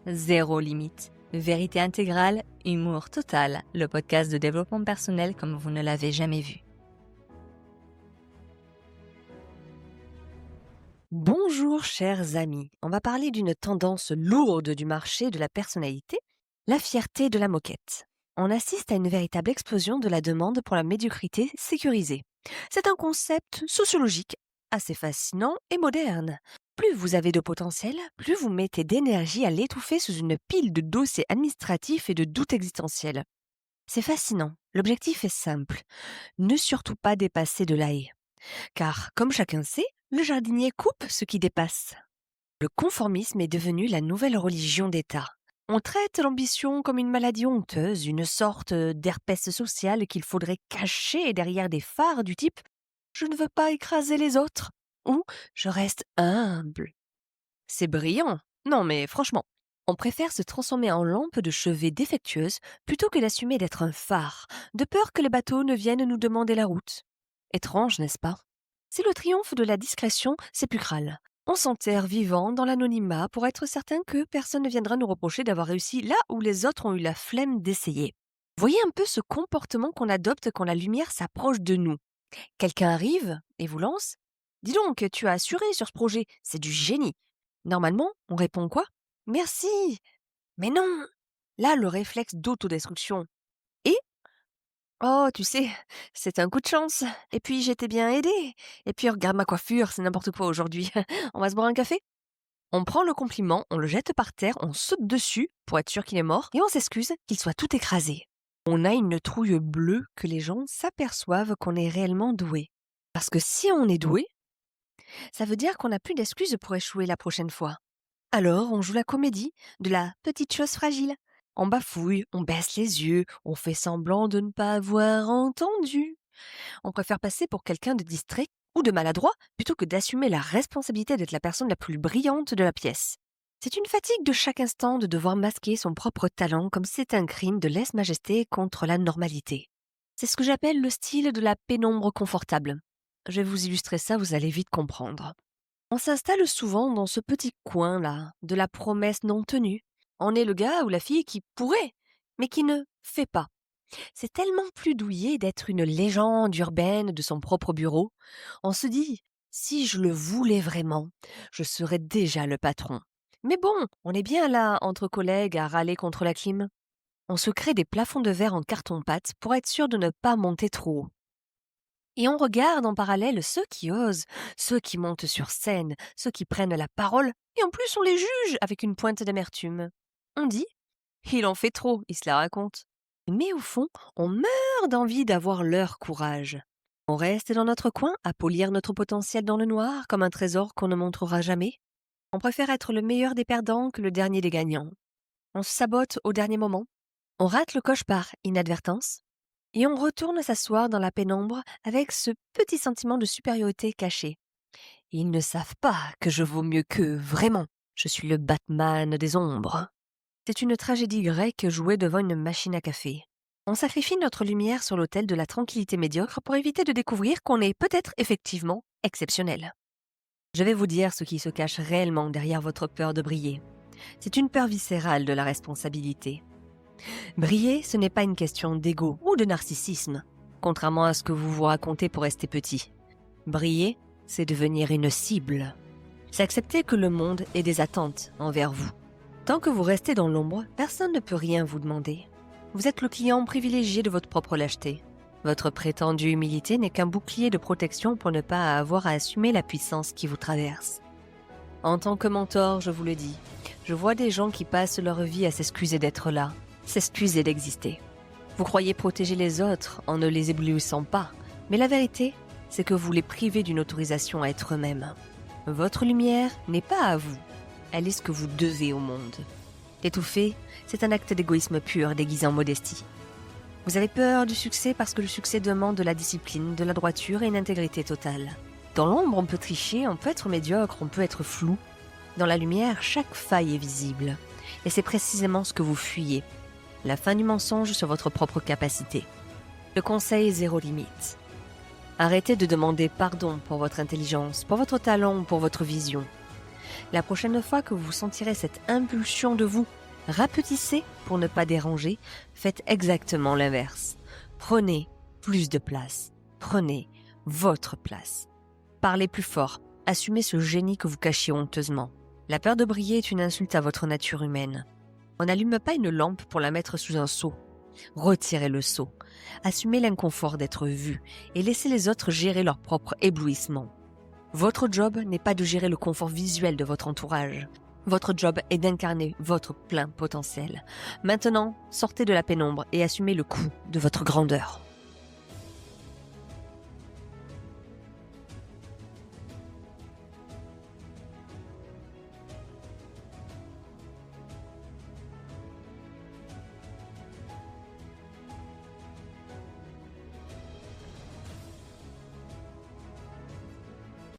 Zéro limite. Vérité intégrale, humour total. Le podcast de développement personnel comme vous ne l'avez jamais vu. Bonjour chers amis, on va parler d'une tendance lourde du marché de la personnalité, la fierté de la moquette. On assiste à une véritable explosion de la demande pour la médiocrité sécurisée. C'est un concept sociologique assez fascinant et moderne. Plus vous avez de potentiel, plus vous mettez d'énergie à l'étouffer sous une pile de dossiers administratifs et de doutes existentiels. C'est fascinant. L'objectif est simple. Ne surtout pas dépasser de la haie. Car, comme chacun sait, le jardinier coupe ce qui dépasse. Le conformisme est devenu la nouvelle religion d'État. On traite l'ambition comme une maladie honteuse, une sorte d'herpès social qu'il faudrait cacher derrière des phares du type « je ne veux pas écraser les autres » ou « je reste humble ». C'est brillant. Non mais franchement, on préfère se transformer en lampe de chevet défectueuse plutôt que d'assumer d'être un phare, de peur que les bateaux ne viennent nous demander la route. Étrange, n'est-ce pas? C'est le triomphe de la discrétion sépulcrale. On s'enterre vivant dans l'anonymat pour être certain que personne ne viendra nous reprocher d'avoir réussi là où les autres ont eu la flemme d'essayer. Voyez un peu ce comportement qu'on adopte quand la lumière s'approche de nous. Quelqu'un arrive et vous lance « Dis donc, tu as assuré sur ce projet, c'est du génie !» Normalement, on répond quoi? « Merci !» Mais non! Là, le réflexe d'autodestruction. Et oh, tu sais, c'est un coup de chance. Et puis, j'étais bien aidée. Et puis, regarde ma coiffure, c'est n'importe quoi aujourd'hui. On va se boire un café? On prend le compliment, on le jette par terre, on saute dessus pour être sûr qu'il est mort, et on s'excuse qu'il soit tout écrasé. On a une trouille bleue que les gens s'aperçoivent qu'on est réellement doué. Parce que si on est doué, ça veut dire qu'on n'a plus d'excuses pour échouer la prochaine fois. Alors, on joue la comédie de la petite chose fragile. On bafouille, on baisse les yeux, on fait semblant de ne pas avoir entendu. On préfère passer pour quelqu'un de distrait ou de maladroit plutôt que d'assumer la responsabilité d'être la personne la plus brillante de la pièce. C'est une fatigue de chaque instant de devoir masquer son propre talent comme si c'était un crime de lèse-majesté contre la normalité. C'est ce que j'appelle le style de la pénombre confortable. Je vais vous illustrer ça, vous allez vite comprendre. On s'installe souvent dans ce petit coin-là, de la promesse non tenue. On est le gars ou la fille qui pourrait, mais qui ne fait pas. C'est tellement plus douillet d'être une légende urbaine de son propre bureau. On se dit, si je le voulais vraiment, je serais déjà le patron. Mais bon, on est bien là, entre collègues, à râler contre la clim. On se crée des plafonds de verre en carton-pâte pour être sûr de ne pas monter trop haut. Et on regarde en parallèle ceux qui osent, ceux qui montent sur scène, ceux qui prennent la parole, et en plus on les juge avec une pointe d'amertume. On dit, il en fait trop, il se la raconte. Mais au fond, on meurt d'envie d'avoir leur courage. On reste dans notre coin à polir notre potentiel dans le noir comme un trésor qu'on ne montrera jamais. On préfère être le meilleur des perdants que le dernier des gagnants. On se sabote au dernier moment. On rate le coche par inadvertance. Et on retourne s'asseoir dans la pénombre avec ce petit sentiment de supériorité caché. Ils ne savent pas que je vaux mieux qu'eux, vraiment. Je suis le Batman des ombres. C'est une tragédie grecque jouée devant une machine à café. On sacrifie notre lumière sur l'autel de la tranquillité médiocre pour éviter de découvrir qu'on est peut-être effectivement exceptionnel. Je vais vous dire ce qui se cache réellement derrière votre peur de briller. C'est une peur viscérale de la responsabilité. Briller, ce n'est pas une question d'ego ou de narcissisme, contrairement à ce que vous vous racontez pour rester petit. Briller, c'est devenir une cible. C'est accepter que le monde ait des attentes envers vous. Tant que vous restez dans l'ombre, personne ne peut rien vous demander. Vous êtes le client privilégié de votre propre lâcheté. Votre prétendue humilité n'est qu'un bouclier de protection pour ne pas avoir à assumer la puissance qui vous traverse. En tant que mentor, je vous le dis, je vois des gens qui passent leur vie à s'excuser d'être là, s'excuser d'exister. Vous croyez protéger les autres en ne les éblouissant pas, mais la vérité, c'est que vous les privez d'une autorisation à être eux-mêmes. Votre lumière n'est pas à vous, elle est ce que vous devez au monde. L'étouffer, c'est un acte d'égoïsme pur déguisé en modestie. Vous avez peur du succès parce que le succès demande de la discipline, de la droiture et une intégrité totale. Dans l'ombre, on peut tricher, on peut être médiocre, on peut être flou. Dans la lumière, chaque faille est visible. Et c'est précisément ce que vous fuyez. La fin du mensonge sur votre propre capacité. Le conseil zéro limite. Arrêtez de demander pardon pour votre intelligence, pour votre talent, pour votre vision. La prochaine fois que vous sentirez cette impulsion de vous rapetisser pour ne pas déranger, faites exactement l'inverse. Prenez plus de place. Prenez votre place. Parlez plus fort. Assumez ce génie que vous cachiez honteusement. La peur de briller est une insulte à votre nature humaine. On n'allume pas une lampe pour la mettre sous un seau. Retirez le seau. Assumez l'inconfort d'être vu et laissez les autres gérer leur propre éblouissement. Votre job n'est pas de gérer le confort visuel de votre entourage. Votre job est d'incarner votre plein potentiel. Maintenant, sortez de la pénombre et assumez le coût de votre grandeur.